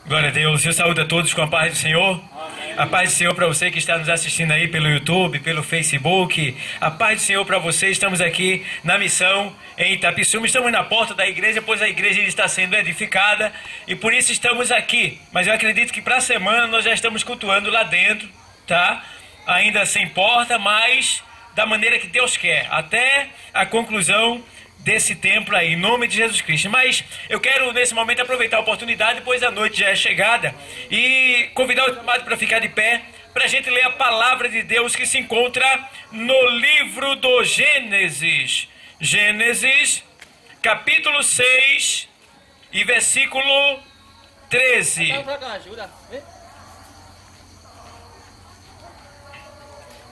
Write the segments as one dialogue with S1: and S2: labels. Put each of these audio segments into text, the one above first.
S1: Glória a Deus. Eu saúdo a todos com a paz do Senhor. Amém. A paz do Senhor para você que está nos assistindo aí pelo YouTube, pelo Facebook. A paz do Senhor para você. Estamos aqui na missão em Itapissuma. Estamos na porta da igreja, pois a igreja está sendo edificada e por isso estamos aqui. Mas eu acredito que para a semana nós já estamos cultuando lá dentro, tá? Ainda sem porta, mas da maneira que Deus quer, até a conclusão desse templo aí, em nome de Jesus Cristo. Mas eu quero nesse momento aproveitar a oportunidade, pois a noite já é chegada, e convidar os amados para ficar de pé, para a gente ler a palavra de Deus que se encontra no livro do Gênesis. Gênesis, capítulo 6 e versículo 13.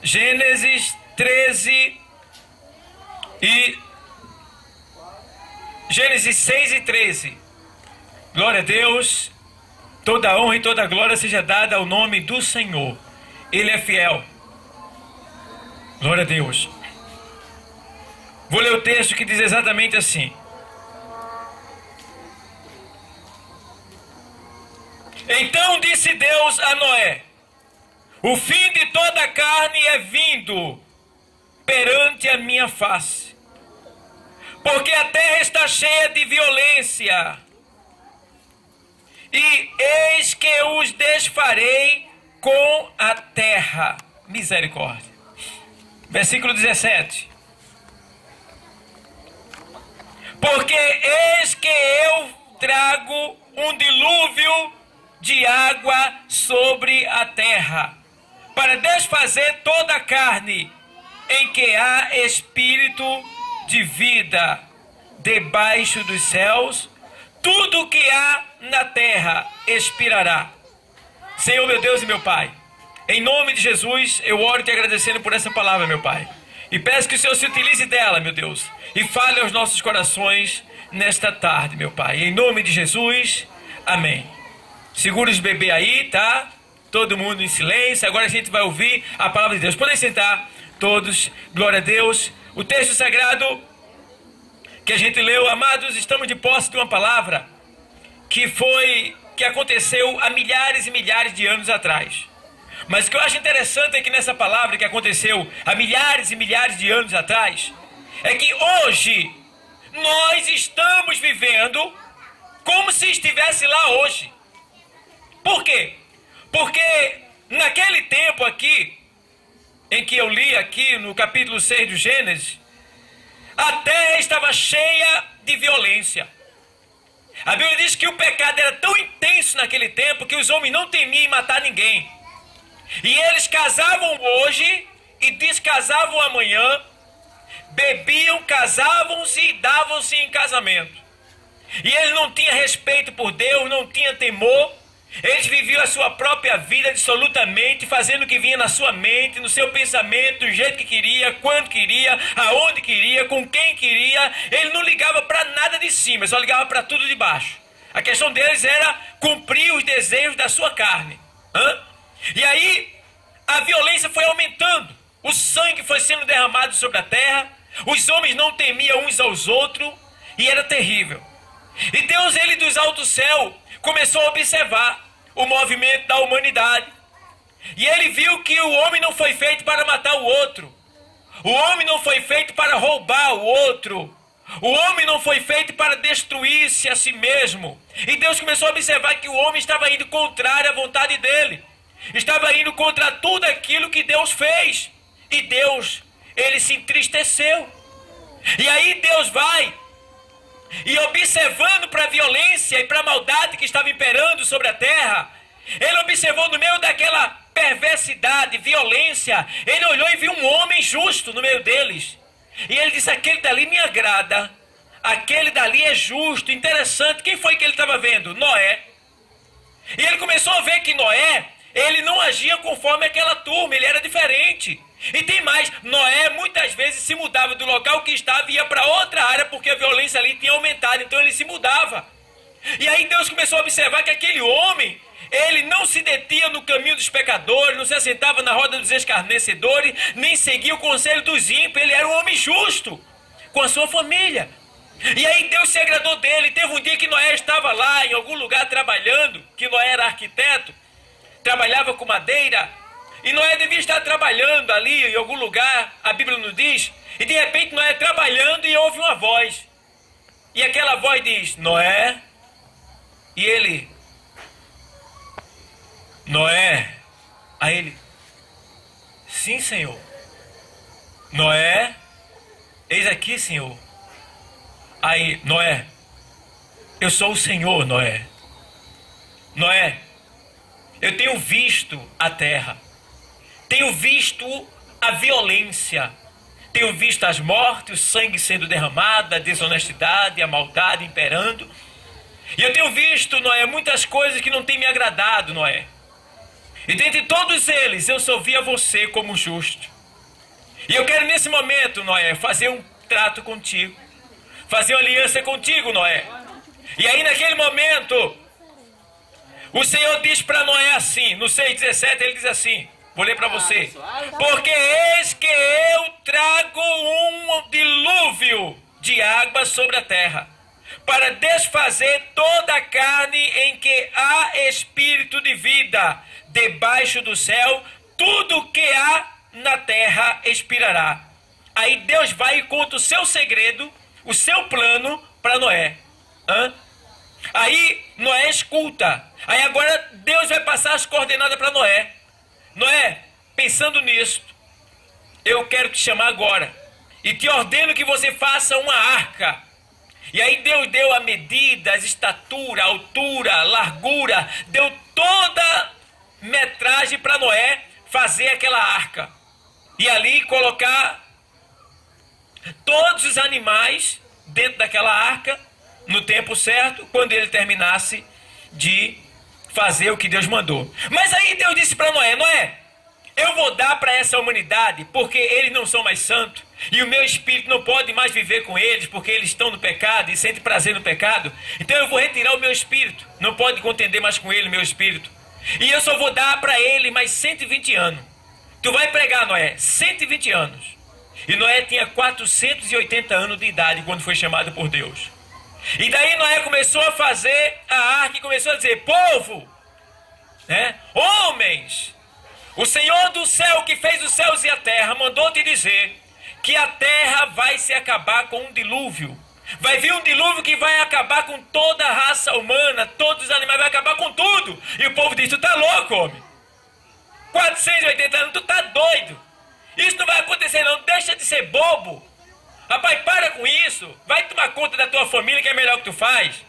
S1: Gênesis 13 e Gênesis 6 e 13. Glória a Deus. Toda a honra e toda a glória seja dada ao nome do Senhor. Ele é fiel. Glória a Deus. Vou ler o texto que diz exatamente assim: Então disse Deus a Noé: o fim de toda a carne é vindo perante a minha face, porque a terra está cheia de violência, e eis que os desfarei com a terra. Misericórdia. Versículo 17. Porque eis que eu trago um dilúvio de água sobre a terra, para desfazer toda a carne em que há espírito de vida debaixo dos céus. Tudo que há na terra expirará. Senhor, meu Deus e meu Pai, em nome de Jesus, eu oro te agradecendo por essa palavra, meu Pai, e peço que o Senhor se utilize dela, meu Deus, e fale aos nossos corações nesta tarde, meu Pai, em nome de Jesus, amém. Segura os bebês aí, tá? Todo mundo em silêncio. Agora a gente vai ouvir a palavra de Deus. Podem sentar todos, glória a Deus. O texto sagrado que a gente leu, amados, estamos de posse de uma palavra que aconteceu há milhares e milhares de anos atrás. Mas o que eu acho interessante é que nessa palavra que aconteceu há milhares e milhares de anos atrás, é que hoje nós estamos vivendo como se estivesse lá hoje. Por quê? Porque naquele tempo aqui, em que eu li aqui no capítulo 6 do Gênesis, a terra estava cheia de violência. A Bíblia diz que o pecado era tão intenso naquele tempo que os homens não temiam matar ninguém. E eles casavam hoje e descasavam amanhã, bebiam, casavam-se e davam-se em casamento. E eles não tinham respeito por Deus, não tinham temor. Eles viviam a sua própria vida absolutamente, fazendo o que vinha na sua mente, no seu pensamento, do jeito que queria, quando queria, aonde queria, com quem queria. Ele não ligava para nada de cima, só ligava para tudo de baixo. A questão deles era cumprir os desejos da sua carne. E aí a violência foi aumentando, o sangue foi sendo derramado sobre a terra, os homens não temiam uns aos outros e era terrível. E Deus, ele dos altos céus, começou a observar o movimento da humanidade. E ele viu que o homem não foi feito para matar o outro. O homem não foi feito para roubar o outro. O homem não foi feito para destruir-se a si mesmo. E Deus começou a observar que o homem estava indo contrário à vontade dele. Estava indo contra tudo aquilo que Deus fez. E Deus, ele se entristeceu. E aí Deus vai e observando para a violência e para a maldade que estava imperando sobre a terra, ele observou no meio daquela perversidade, violência, ele olhou e viu um homem justo no meio deles. E ele disse: aquele dali me agrada, aquele dali é justo, interessante. Quem foi que ele estava vendo? Noé. E ele começou a ver que Noé, ele não agia conforme aquela turma, ele era diferente. E tem mais, Noé muitas vezes se mudava do local que estava e ia para outra área porque a violência ali tinha aumentado, então ele se mudava. E aí Deus começou a observar que aquele homem, ele não se detinha no caminho dos pecadores, não se assentava na roda dos escarnecedores, nem seguia o conselho dos ímpios. Ele era um homem justo com a sua família. E aí Deus se agradou dele. Teve um dia que Noé estava lá em algum lugar trabalhando, que Noé era arquiteto, trabalhava com madeira, e Noé devia estar trabalhando ali em algum lugar, a Bíblia nos diz, e de repente Noé trabalhando e ouve uma voz. E aquela voz diz, Noé, e ele, Noé, aí ele, sim, Senhor. Noé, eis aqui, Senhor. Aí, Noé, eu sou o Senhor, Noé. Noé, eu tenho visto a terra, tenho visto a violência, tenho visto as mortes, o sangue sendo derramado, a desonestidade, a maldade imperando. E eu tenho visto, Noé, muitas coisas que não têm me agradado, Noé. E dentre todos eles, eu só via você como justo. E eu quero nesse momento, Noé, fazer um trato contigo, fazer uma aliança contigo, Noé. E aí naquele momento, o Senhor diz para Noé assim, no 6,17 ele diz assim, vou ler para você. Porque eis que eu trago um dilúvio de água sobre a terra, para desfazer toda a carne em que há espírito de vida, debaixo do céu, tudo que há na terra expirará. Aí Deus vai e conta o seu segredo, o seu plano para Noé. Aí Noé escuta. Aí agora Deus vai passar as coordenadas para Noé. Noé, pensando nisso, eu quero te chamar agora e te ordeno que você faça uma arca. E aí Deus deu a medida, as estaturas, a altura, a largura, deu toda metragem para Noé fazer aquela arca. E ali colocar todos os animais dentro daquela arca no tempo certo, quando ele terminasse de fazer o que Deus mandou. Mas aí Deus disse para Noé, Noé, eu vou dar para essa humanidade, porque eles não são mais santos, e o meu espírito não pode mais viver com eles, porque eles estão no pecado e sentem prazer no pecado. Então eu vou retirar o meu espírito, não pode contender mais com ele, meu espírito. E eu só vou dar para ele mais 120 anos. Tu vai pregar, Noé, 120 anos. E Noé tinha 480 anos de idade quando foi chamado por Deus. E daí Noé começou a fazer a arca e começou a dizer, povo, homens, o Senhor do céu que fez os céus e a terra mandou te dizer que a terra vai se acabar com um dilúvio. Vai vir um dilúvio que vai acabar com toda a raça humana, todos os animais, vai acabar com tudo. E o povo diz, tu tá louco, homem? 480 anos, tu tá doido. Isso não vai acontecer não, deixa de ser bobo. Rapaz, para com isso, vai tomar conta da tua família que é melhor que tu faz.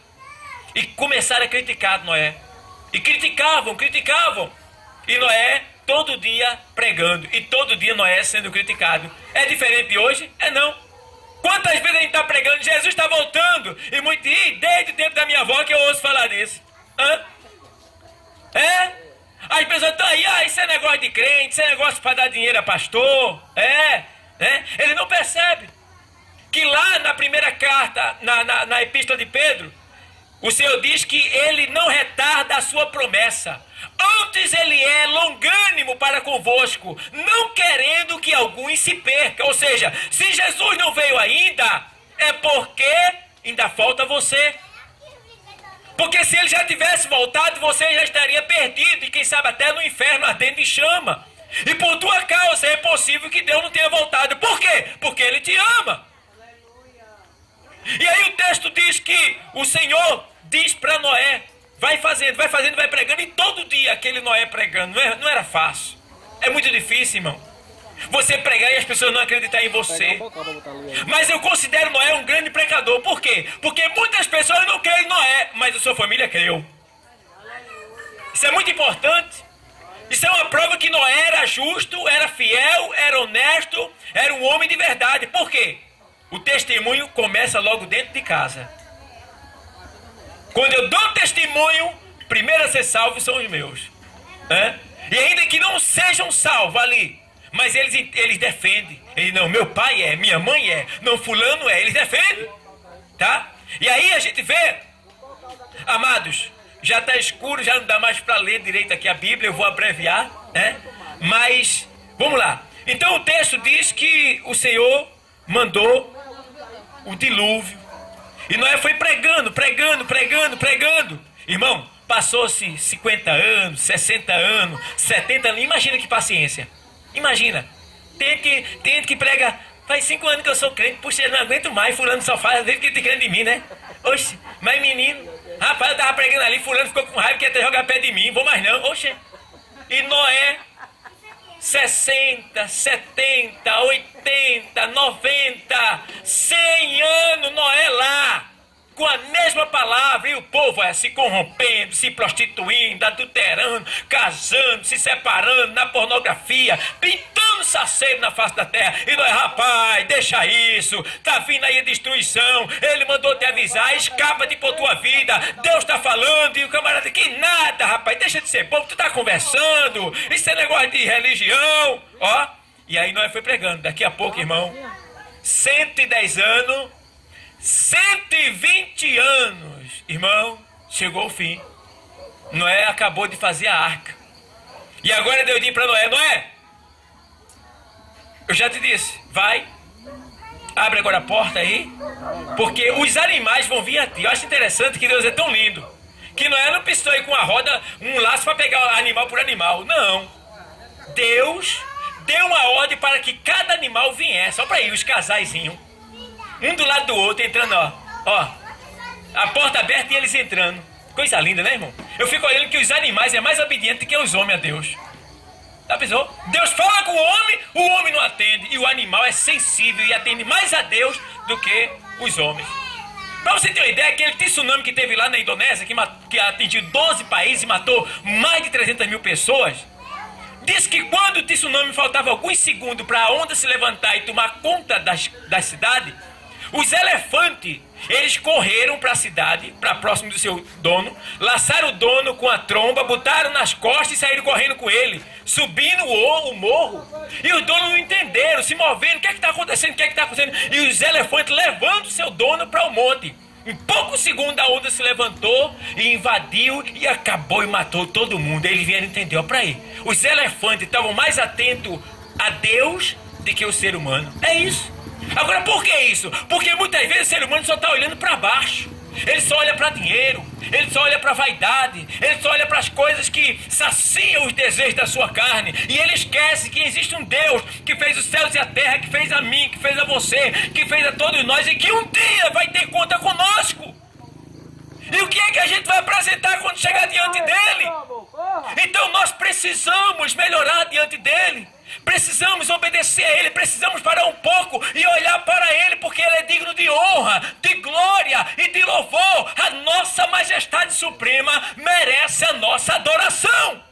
S1: E começaram a criticar Noé. E criticavam. E Noé todo dia pregando. E todo dia Noé sendo criticado. É diferente de hoje? É não. Quantas vezes a gente está pregando, Jesus está voltando. E desde o tempo da minha avó que eu ouço falar disso. As pessoas estão aí, isso é negócio de crente, isso é negócio para dar dinheiro a pastor. Ele não percebe que lá na primeira carta, na epístola de Pedro, o Senhor diz que ele não retarda a sua promessa. Antes ele é longânimo para convosco, não querendo que alguns se percam. Ou seja, se Jesus não veio ainda, é porque ainda falta você. Porque se ele já tivesse voltado, você já estaria perdido, e quem sabe até no inferno ardendo em chama. E por tua causa é possível que Deus não tenha voltado. Por quê? Porque ele te ama. E aí o texto diz que o Senhor diz para Noé, vai fazendo, vai pregando, e todo dia aquele Noé pregando, não era fácil. É muito difícil, irmão, você pregar e as pessoas não acreditarem em você. Mas eu considero Noé um grande pregador. Por quê? Porque muitas pessoas não creem em Noé, mas a sua família creu. Isso é muito importante. Isso é uma prova que Noé era justo, era fiel, era honesto, era um homem de verdade. Por quê? O testemunho começa logo dentro de casa. Quando eu dou testemunho, primeiro a ser salvo são os meus. E ainda que não sejam salvos ali, mas eles defendem. Eles, não, meu pai é, minha mãe é, não, fulano é, eles defendem. Tá? E aí a gente vê, amados, já está escuro, já não dá mais para ler direito aqui a Bíblia, eu vou abreviar, mas, vamos lá. Então o texto diz que o Senhor mandou o dilúvio. E Noé foi pregando. Irmão, Passou-se 50 anos, 60 anos, 70 anos. Imagina que paciência. Imagina. Tem que prega. Faz 5 anos que eu sou crente. Puxa, eu não aguento mais. Fulano só faz às vezes que tem crente de mim, né? Oxe, mas menino. Rapaz, eu tava pregando ali. Fulano ficou com raiva que ia até jogar pé de mim. Vou mais não. Oxe. E Noé. 60, 70, 80, 90, 100 anos Noé lá. Com a mesma palavra, e o povo se corrompendo, se prostituindo, adulterando, casando, se separando na pornografia, pintando saceiro na face da terra. E nós, rapaz, deixa isso, tá vindo aí a destruição, ele mandou te avisar, escapa-te por tua vida, Deus tá falando. E o camarada, que nada, rapaz, deixa de ser bobo, tu tá conversando, isso é negócio de religião, ó. E aí nós foi pregando, daqui a pouco, irmão, 110 anos, 120 anos, irmão, chegou o fim. Noé acabou de fazer a arca. E agora Deus disse para Noé: Noé, eu já te disse, vai, abre agora a porta aí, porque os animais vão vir a ti. Eu acho interessante que Deus é tão lindo, que Noé não pistou aí com a roda, um laço para pegar animal por animal. Não. Deus deu uma ordem para que cada animal viesse, só para ir os casaizinhos, um do lado do outro, entrando, ó, a porta aberta e eles entrando. Coisa linda, né, irmão? Eu fico olhando que os animais é mais obediente que os homens a Deus. Já pensou? Deus fala com o homem não atende. E o animal é sensível e atende mais a Deus do que os homens. Pra você ter uma ideia, aquele tsunami que teve lá na Indonésia, que atingiu 12 países e matou mais de 300 mil pessoas, diz que quando o tsunami faltava alguns segundos para a onda se levantar e tomar conta da cidade, os elefantes, eles correram para a cidade, para próximo do seu dono, laçaram o dono com a tromba, botaram nas costas e saíram correndo com ele, subindo o morro. E os donos não entenderam, se movendo, o que é que está acontecendo, o que é que está acontecendo? E os elefantes levando o seu dono para o monte. Em poucos segundos a onda se levantou e invadiu e acabou e matou todo mundo. Eles vieram entender, ó, para aí. Os elefantes estavam mais atentos a Deus do que o ser humano. É isso. Agora, por que isso? Porque muitas vezes o ser humano só está olhando para baixo. Ele só olha para dinheiro, ele só olha para vaidade, ele só olha para as coisas que saciam os desejos da sua carne. E ele esquece que existe um Deus que fez os céus e a terra, que fez a mim, que fez a você, que fez a todos nós e que um dia vai ter conta conosco. E o que é que a gente vai apresentar quando chegar diante dele? Então nós precisamos melhorar diante dele. Precisamos obedecer a ele, precisamos parar um pouco e olhar para ele, porque ele é digno de honra, de glória e de louvor. A nossa majestade suprema merece a nossa adoração.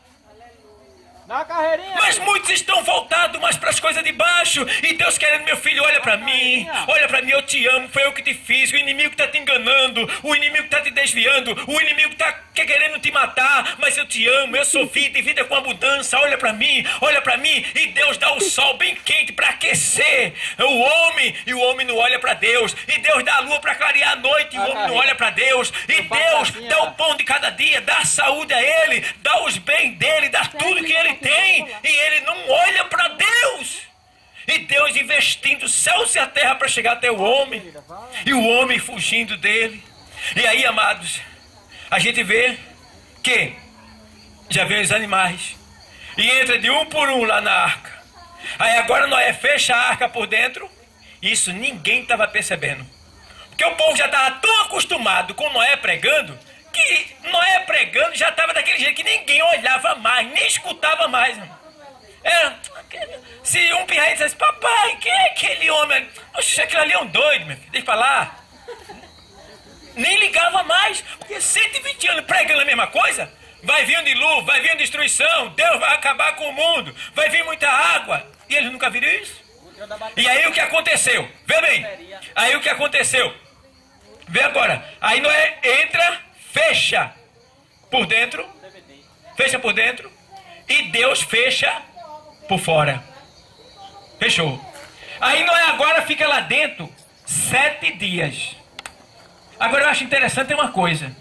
S1: Mas muitos estão voltados mais para as coisas de baixo. E Deus querendo, meu filho, olha para mim, eu te amo, foi eu que te fiz. O inimigo está te enganando, o inimigo está te desviando, o inimigo está querendo te matar, mas eu te amo, eu sou vida e vida com abundância. Olha para mim, e Deus dá o sol bem quente para aquecer o homem, e o homem não olha para Deus. E Deus dá a lua para clarear a noite, e o homem não olha para Deus. E Deus dá o pão de cada dia, dá a saúde a ele, dá os bens dele, dá tudo que ele tem, e ele não olha para Deus. E Deus investindo os céus e a terra para chegar até o homem, e o homem fugindo dele. E aí, amados, a gente vê que já vem os animais e entra de um por um lá na arca. Aí agora Noé fecha a arca por dentro. Isso ninguém estava percebendo, porque o povo já estava tão acostumado com Noé pregando, que Noé pregando já estava daquele jeito que ninguém olhava mais, nem escutava mais. Se um pirraia dissesse: papai, quem é aquele homem? Oxe, aquele ali é um doido, meu filho, deixa pra lá. Nem ligava mais, porque 120 anos pregando a mesma coisa. Vai vir um dilúvio, vai vir destruição, Deus vai acabar com o mundo, vai vir muita água. E eles nunca viram isso. E aí o que aconteceu? Vê bem, aí o que aconteceu? Vê agora, aí Noé entra, fecha por dentro, e Deus fecha por fora. Fechou. Aí Noé agora fica lá dentro 7 dias. Agora eu acho interessante uma coisa,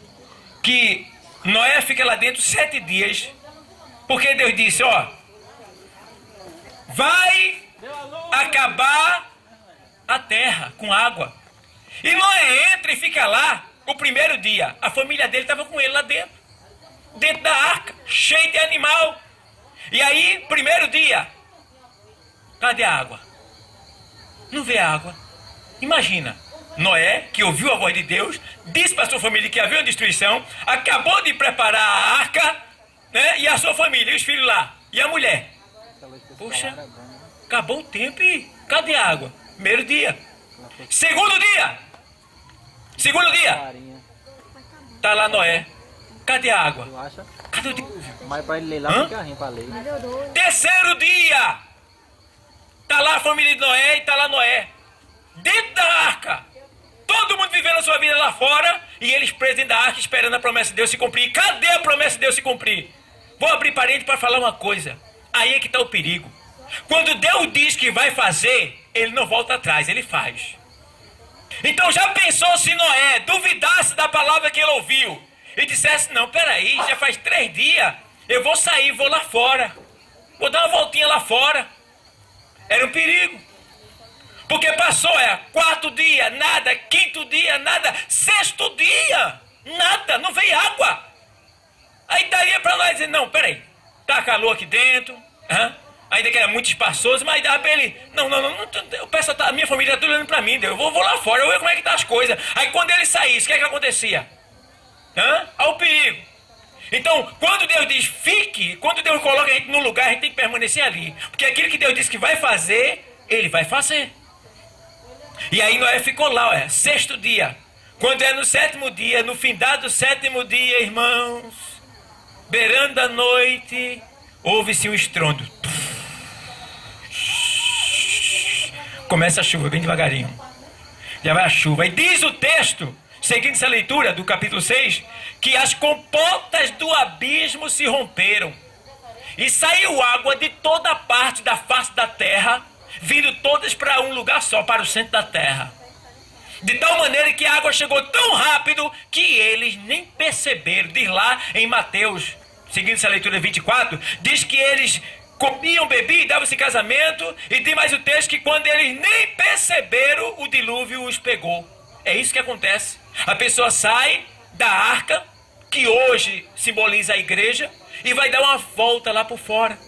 S1: que Noé fica lá dentro 7 dias, porque Deus disse: ó, vai acabar a terra com água. E Noé entra e fica lá o primeiro dia. A família dele estava com ele lá dentro. dentro da arca, cheio de animal. E aí, primeiro dia, cadê a água? Não vê água. Imagina, Noé, que ouviu a voz de Deus, disse para a sua família que havia uma destruição, acabou de preparar a arca, né? E a sua família, e os filhos lá, e a mulher. Poxa, acabou o tempo e cadê a água? Primeiro dia. Segundo dia. Tá lá Noé. Cadê a água? Cadê o dilúvio?
S2: Mas para ele ler lá, fica rindo para ler.
S1: Terceiro dia. Tá lá a família de Noé e tá lá Noé. Dentro da arca. Todo mundo vivendo a sua vida lá fora e eles presos dentro da arca esperando a promessa de Deus se cumprir. Cadê a promessa de Deus se cumprir? Vou abrir parênteses para falar uma coisa. Aí é que está o perigo. Quando Deus diz que vai fazer, ele não volta atrás, ele faz. Então já pensou se Noé duvidasse da palavra que ele ouviu e dissesse, não, peraí, já faz 3 dias, eu vou sair, vou lá fora. Vou dar uma voltinha lá fora. Era um perigo. Porque passou, 4º dia, nada, 5º dia, nada, 6º dia, nada, não veio água. Aí daria para nós dizer, não, peraí, tá calor aqui dentro, ainda que era muito espaçoso, mas dava para ele, não, o pessoal a minha família está olhando para mim, eu vou lá fora, eu vou ver como é que tá as coisas. Aí quando ele saísse, o que é que acontecia? Olha o perigo. Então, quando Deus diz fique, quando Deus coloca a gente no lugar, a gente tem que permanecer ali. Porque aquilo que Deus disse que vai fazer, ele vai fazer. E aí Noé ficou lá, 6º dia. Quando no 7º dia, no findado do 7º dia, irmãos, beirando a noite, houve-se um estrondo. Começa a chuva, bem devagarinho. Já vai a chuva. E diz o texto, seguindo essa leitura do capítulo 6, que as comportas do abismo se romperam. E saiu água de toda parte da face da terra, vindo todas para um lugar só, para o centro da terra. De tal maneira que a água chegou tão rápido que eles nem perceberam. Diz lá em Mateus, seguindo essa leitura 24, diz que eles comiam, bebiam e davam-se casamento. E tem mais o texto que quando eles nem perceberam, o dilúvio os pegou. É isso que acontece. A pessoa sai da arca, que hoje simboliza a igreja, e vai dar uma volta lá por fora.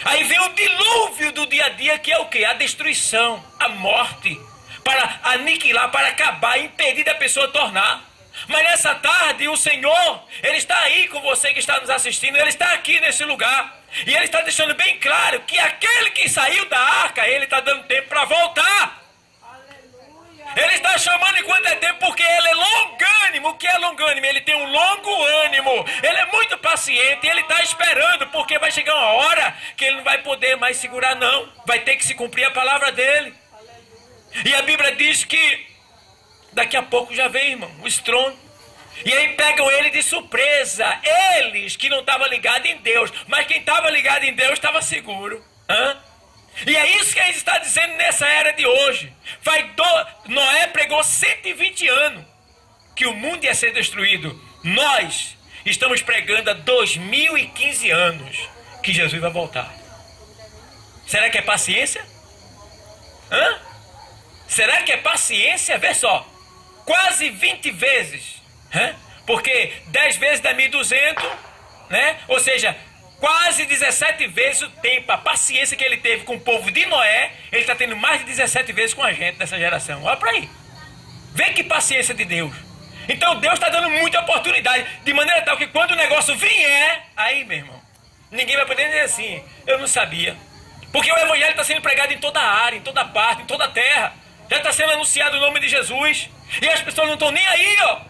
S1: Aí vem o dilúvio do dia a dia, que é o quê? A destruição, a morte, para aniquilar, para acabar, impedir da pessoa tornar. Mas nessa tarde o Senhor, Ele está aí com você que está nos assistindo, Ele está aqui nesse lugar. E Ele está deixando bem claro que aquele que saiu da arca, Ele está dando tempo para voltar. Ele está chamando enquanto é tempo, porque Ele é longânimo. O que é longânimo? Ele tem um longo ânimo. Ele é muito paciente. Ele está esperando, porque vai chegar uma hora que Ele não vai poder mais segurar, não. Vai ter que se cumprir a palavra dEle. E a Bíblia diz que daqui a pouco já vem, irmão, o estrondo. E aí pegam ele de surpresa. Eles que não estavam ligados em Deus. Mas quem estava ligado em Deus estava seguro. E é isso que a gente está dizendo nessa era de hoje. Noé pregou 120 anos que o mundo ia ser destruído. Nós estamos pregando há 2015 anos que Jesus vai voltar. Será que é paciência? Será que é paciência? Vê só, quase 20 vezes. Porque 10 vezes dá 1.200, né? Ou seja, quase 17 vezes o tempo, a paciência que ele teve com o povo de Noé, ele está tendo mais de 17 vezes com a gente dessa geração. Olha para aí. Vê que paciência de Deus. Então Deus está dando muita oportunidade, de maneira tal que quando o negócio vier, aí, meu irmão, ninguém vai poder dizer assim, eu não sabia. Porque o evangelho está sendo pregado em toda a área, em toda parte, em toda a terra. Já está sendo anunciado o nome de Jesus. E as pessoas não estão nem aí, ó.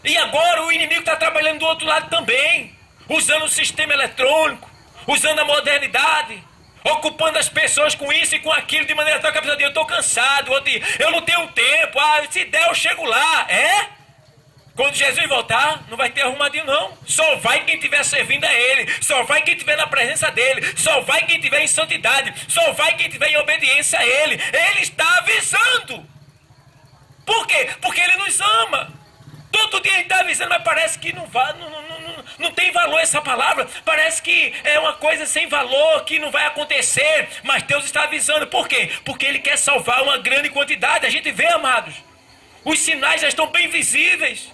S1: E agora o inimigo está trabalhando do outro lado também, usando o sistema eletrônico, usando a modernidade, ocupando as pessoas com isso e com aquilo, de maneira tal que a pessoa diz, eu estou cansado, eu não tenho tempo, se der eu chego lá. Quando Jesus voltar, não vai ter arrumadinho não. Só vai quem estiver servindo a Ele, só vai quem estiver na presença dEle, só vai quem estiver em santidade, só vai quem estiver em obediência a Ele. Ele está avisando. Por quê? Porque Ele nos ama. Todo dia ele está avisando, mas parece que não tem valor essa palavra. Parece que é uma coisa sem valor, que não vai acontecer. Mas Deus está avisando. Por quê? Porque Ele quer salvar uma grande quantidade. A gente vê, amados, os sinais já estão bem visíveis.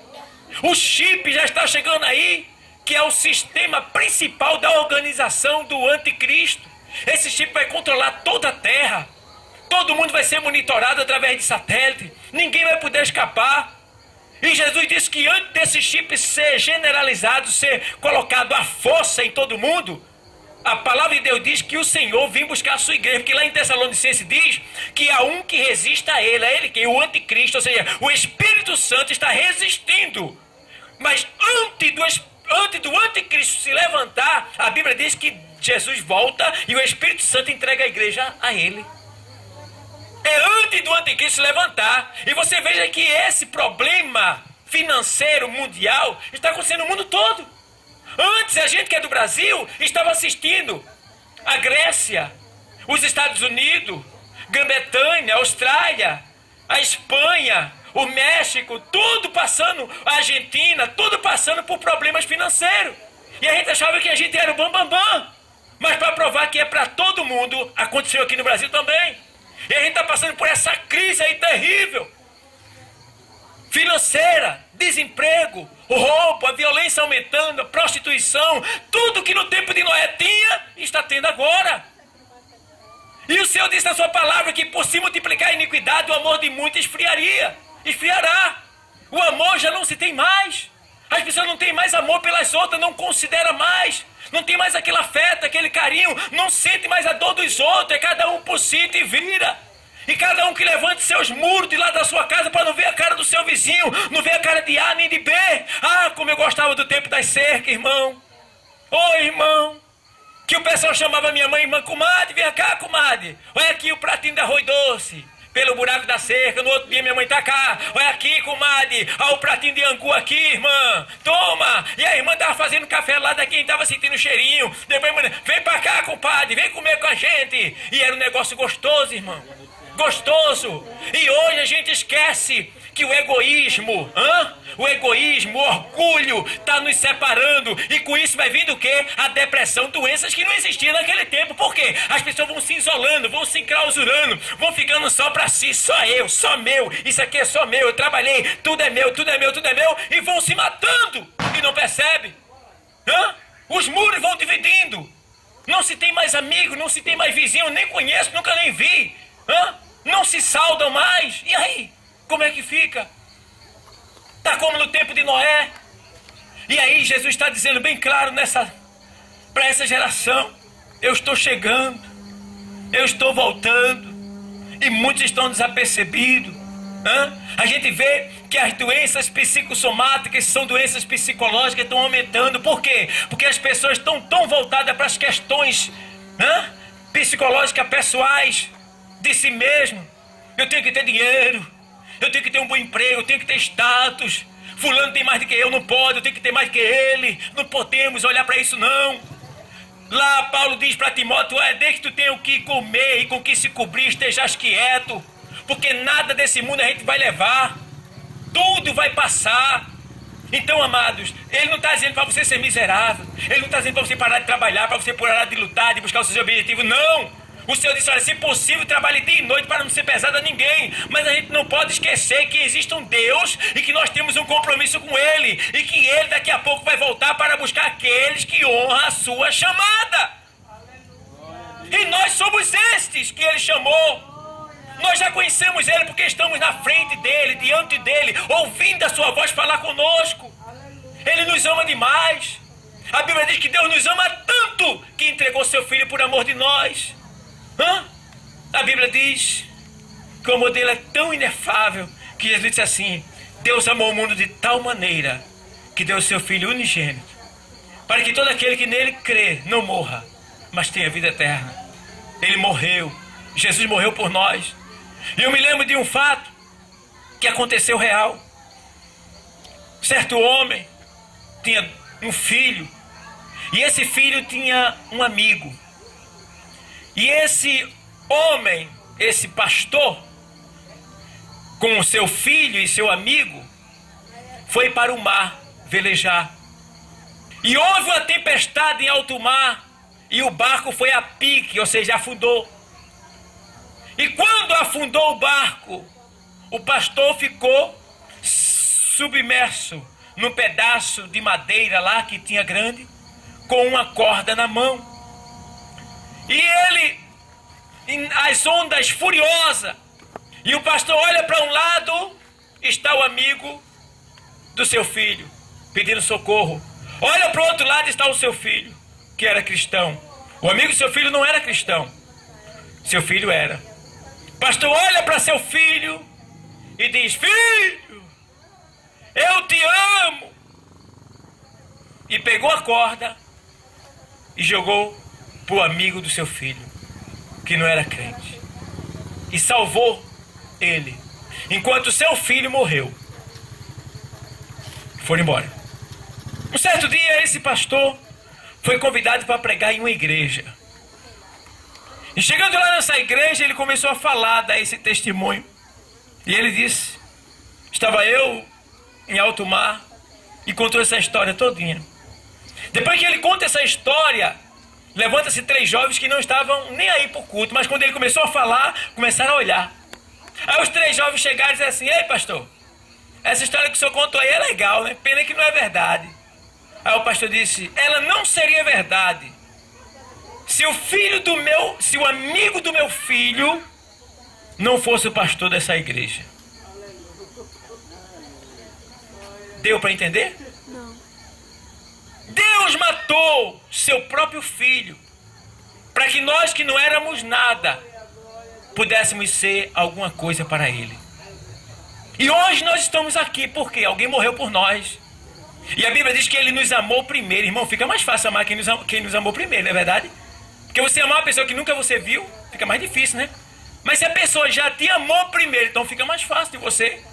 S1: O chip já está chegando aí. que é o sistema principal da organização do anticristo. Esse chip vai controlar toda a Terra. Todo mundo vai ser monitorado através de satélite. Ninguém vai poder escapar. E Jesus disse que antes desse chip ser generalizado, ser colocado à força em todo mundo, a palavra de Deus diz que o Senhor vem buscar a sua igreja. Porque lá em Tessalonicenses diz que há um que resiste a ele. É ele quem? O anticristo. Ou seja, o Espírito Santo está resistindo. Mas antes do anticristo se levantar, a Bíblia diz que Jesus volta e o Espírito Santo entrega a igreja a ele. É antes do anticristo se levantar. E você veja que esse problema financeiro mundial está acontecendo no mundo todo. Antes, a gente que é do Brasil estava assistindo a Grécia, os Estados Unidos, Grã-Bretanha, a Austrália, a Espanha, o México, tudo passando, a Argentina, tudo passando por problemas financeiros. E a gente achava que a gente era o bambambam. Mas para provar que é para todo mundo, aconteceu aqui no Brasil também. E a gente está passando por essa crise aí terrível. Financeira, desemprego, o roubo, a violência aumentando, a prostituição, tudo que no tempo de Noé tinha, está tendo agora. E o Senhor disse na sua palavra que por se multiplicar a iniquidade, o amor de muitos esfriará. O amor já não se tem mais. As pessoas não têm mais amor pelas outras, não considera mais. Não tem mais aquele afeto, aquele carinho, não sente mais a dor dos outros, é cada um por si e vira. E cada um que levante seus muros de lá da sua casa para não ver a cara do seu vizinho, não ver a cara de A nem de B. Ah, como eu gostava do tempo das cercas, irmão. Ô, irmão, que o pessoal chamava minha mãe, irmã, comadre, vem cá, comadre. Olha aqui o pratinho de arroz doce, pelo buraco da cerca. No outro dia minha mãe tá cá. Olha aqui, comadre, olha o pratinho de angu aqui, irmã. Toma. E a irmã tava fazendo café lá daqui, tava sentindo o cheirinho. Depois, vem pra cá, compadre, vem comer com a gente. E era um negócio gostoso, irmão. Gostoso. E hoje a gente esquece que o egoísmo, o orgulho está nos separando. E com isso vai vindo o quê? A depressão, doenças que não existiam naquele tempo. Por quê? As pessoas vão se isolando, vão se enclausurando, vão ficando só para si, só eu, só meu. Isso aqui é só meu, eu trabalhei, tudo é meu, tudo é meu, tudo é meu. E vão se matando e não percebe. Os muros vão dividindo. Não se tem mais amigo, não se tem mais vizinho, eu nem conheço, nunca nem vi. Não se saudam mais. E aí? Como é que fica? Está como no tempo de Noé. E aí Jesus está dizendo bem claro para essa geração: eu estou chegando, eu estou voltando. E muitos estão desapercebidos. A gente vê que as doenças psicossomáticas, são doenças psicológicas, estão aumentando. Por quê? Porque as pessoas estão tão voltadas para as questões psicológicas pessoais de si mesmo. Eu tenho que ter dinheiro, eu tenho que ter um bom emprego, eu tenho que ter status. Fulano tem mais do que eu, não pode, eu tenho que ter mais do que ele. Não podemos olhar para isso, não. Lá Paulo diz para Timóteo: desde que tu tenha o que comer e com o que se cobrir, estejas quieto, porque nada desse mundo a gente vai levar, tudo vai passar. Então, amados, ele não está dizendo para você ser miserável, ele não está dizendo para você parar de trabalhar, para você parar de lutar, de buscar os seus objetivos, não. O Senhor disse: olha, se possível, trabalhe dia e noite para não ser pesado a ninguém. Mas a gente não pode esquecer que existe um Deus e que nós temos um compromisso com Ele. E que Ele daqui a pouco vai voltar para buscar aqueles que honram a sua chamada. E nós somos estes que Ele chamou. Nós já conhecemos Ele porque estamos na frente dEle, diante dEle, ouvindo a sua voz falar conosco. Ele nos ama demais. A Bíblia diz que Deus nos ama tanto que entregou seu Filho por amor de nós. A Bíblia diz que o amor dele é tão inefável que Jesus disse assim: Deus amou o mundo de tal maneira que deu o seu Filho unigênito, para que todo aquele que nele crê não morra, mas tenha vida eterna. Ele morreu, Jesus morreu por nós. E eu me lembro de um fato que aconteceu real. Certo homem tinha um filho, e esse filho tinha um amigo. E esse homem, esse pastor, com o seu filho e seu amigo, foi para o mar velejar. E houve uma tempestade em alto mar, e o barco foi a pique, ou seja, afundou. E quando afundou o barco, o pastor ficou submerso num pedaço de madeira lá que tinha grande, com uma corda na mão. E ele, as ondas furiosas, e o pastor olha para um lado, está o amigo do seu filho, pedindo socorro. Olha para o outro lado, está o seu filho, que era cristão. O amigo do seu filho não era cristão, seu filho era. O pastor olha para seu filho e diz: filho, eu te amo. E pegou a corda e jogou para o amigo do seu filho, que não era crente, e salvou ele, enquanto seu filho morreu. Foram embora. Um certo dia, esse pastor foi convidado para pregar em uma igreja. E chegando lá nessa igreja, ele começou a falar, dar esse testemunho. E ele disse: estava eu em alto mar, e contou essa história todinha. Depois que ele conta essa história, levanta-se 3 jovens que não estavam nem aí para o culto, mas quando ele começou a falar, começaram a olhar. Aí os 3 jovens chegaram e disseram assim: ei, pastor, essa história que o senhor contou aí é legal, né? Pena que não é verdade. Aí o pastor disse: ela não seria verdade se o amigo do meu filho não fosse o pastor dessa igreja. Deu para entender?
S3: Não.
S1: Deus matou seu próprio filho para que nós que não éramos nada pudéssemos ser alguma coisa para ele. E hoje nós estamos aqui porque alguém morreu por nós. E a Bíblia diz que ele nos amou primeiro. Irmão, fica mais fácil amar quem nos amou primeiro, não é verdade? Porque você amar uma pessoa que nunca você viu, fica mais difícil, né? Mas se a pessoa já te amou primeiro, então fica mais fácil de você.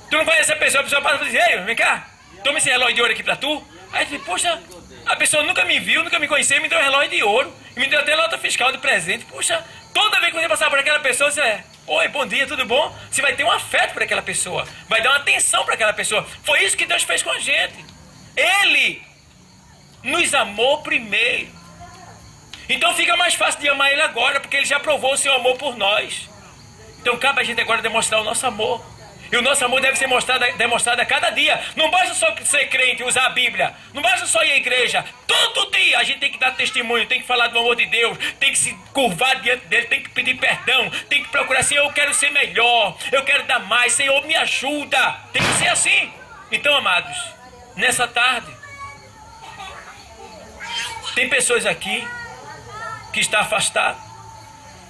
S1: Tu não conhece a pessoa passa e diz: ei, vem cá, toma esse relógio de ouro aqui pra tu. Aí tu diz: poxa, a pessoa nunca me viu, nunca me conheceu, me deu um relógio de ouro, e me deu até nota fiscal de presente. Poxa, toda vez que você passar por aquela pessoa, você oi, bom dia, tudo bom? Você vai ter um afeto por aquela pessoa, vai dar uma atenção para aquela pessoa. Foi isso que Deus fez com a gente. Ele nos amou primeiro. Então fica mais fácil de amar ele agora, porque ele já provou o seu amor por nós. Então cabe a gente agora demonstrar o nosso amor. E o nosso amor deve ser demonstrado a cada dia. Não basta só ser crente e usar a Bíblia. Não basta só ir à igreja. Todo dia a gente tem que dar testemunho, tem que falar do amor de Deus, tem que se curvar diante dele, tem que pedir perdão, tem que procurar assim: eu quero ser melhor, eu quero dar mais, Senhor, me ajuda. Tem que ser assim. Então, amados, nessa tarde, tem pessoas aqui que estão afastadas.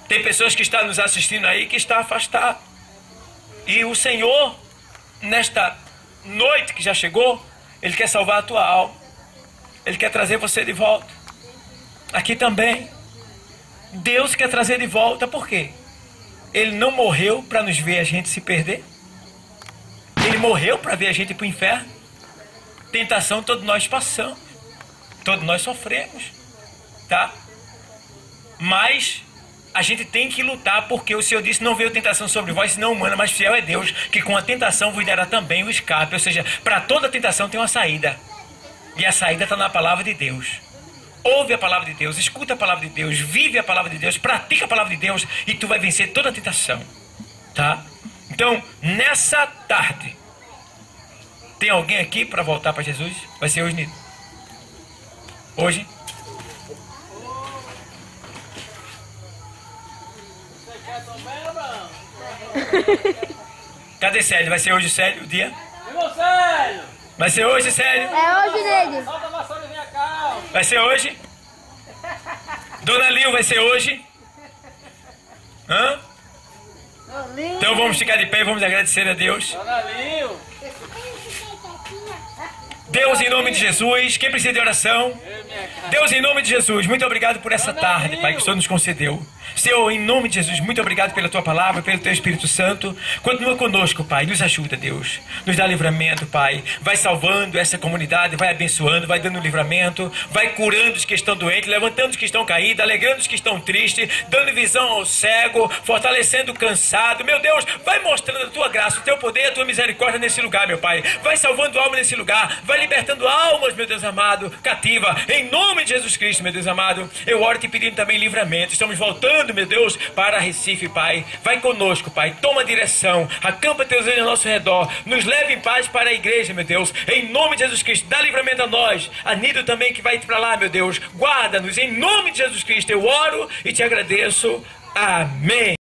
S1: Tem pessoas que estão nos assistindo aí que estão afastadas. E o Senhor, nesta noite que já chegou, Ele quer salvar a tua alma. Ele quer trazer você de volta. Aqui também. Deus quer trazer de volta. Por quê? Ele não morreu para nos ver a gente se perder. Ele morreu para ver a gente ir para o inferno. Tentação todos nós passamos. Todos nós sofremos. Tá? Mas a gente tem que lutar, porque o Senhor disse: não veio tentação sobre vós, senão humana, mas fiel é Deus, que com a tentação vos dará também o escape. Ou seja, para toda tentação tem uma saída. E a saída está na palavra de Deus. Ouve a palavra de Deus, escuta a palavra de Deus, vive a palavra de Deus, pratica a palavra de Deus, e tu vai vencer toda a tentação. Tá? Então, nessa tarde, tem alguém aqui para voltar para Jesus? Vai ser hoje, Nito? Hoje? Cadê Célio? Vai ser hoje, Célio, o dia? Vai ser hoje, Célio?
S3: É hoje, Neide.
S1: Vai ser hoje? Dona Lil, vai ser hoje? Hã? Então vamos ficar de pé e vamos agradecer a Deus.
S2: Dona Lil.
S1: Deus, em nome de Jesus, quem precisa de oração? Deus, em nome de Jesus, muito obrigado por essa tarde, Pai, que o Senhor nos concedeu. Senhor, em nome de Jesus, muito obrigado pela Tua palavra, pelo Teu Espírito Santo. Continua conosco, Pai, nos ajuda, Deus. Nos dá livramento, Pai. Vai salvando essa comunidade, vai abençoando, vai dando livramento, vai curando os que estão doentes, levantando os que estão caídos, alegrando os que estão tristes, dando visão ao cego, fortalecendo o cansado. Meu Deus, vai mostrando a Tua graça, o Teu poder, a Tua misericórdia nesse lugar, meu Pai. Vai salvando almas nesse lugar, vai libertando almas, meu Deus amado, cativa. Em Em nome de Jesus Cristo, meu Deus amado, eu oro te pedindo também livramento. Estamos voltando, meu Deus, para Recife, Pai. Vai conosco, Pai. Toma direção. Acampa teus anjos ao nosso redor. Nos leve em paz para a igreja, meu Deus. Em nome de Jesus Cristo, dá livramento a nós. A Nido também que vai para lá, meu Deus. Guarda-nos. Em nome de Jesus Cristo, eu oro e te agradeço. Amém.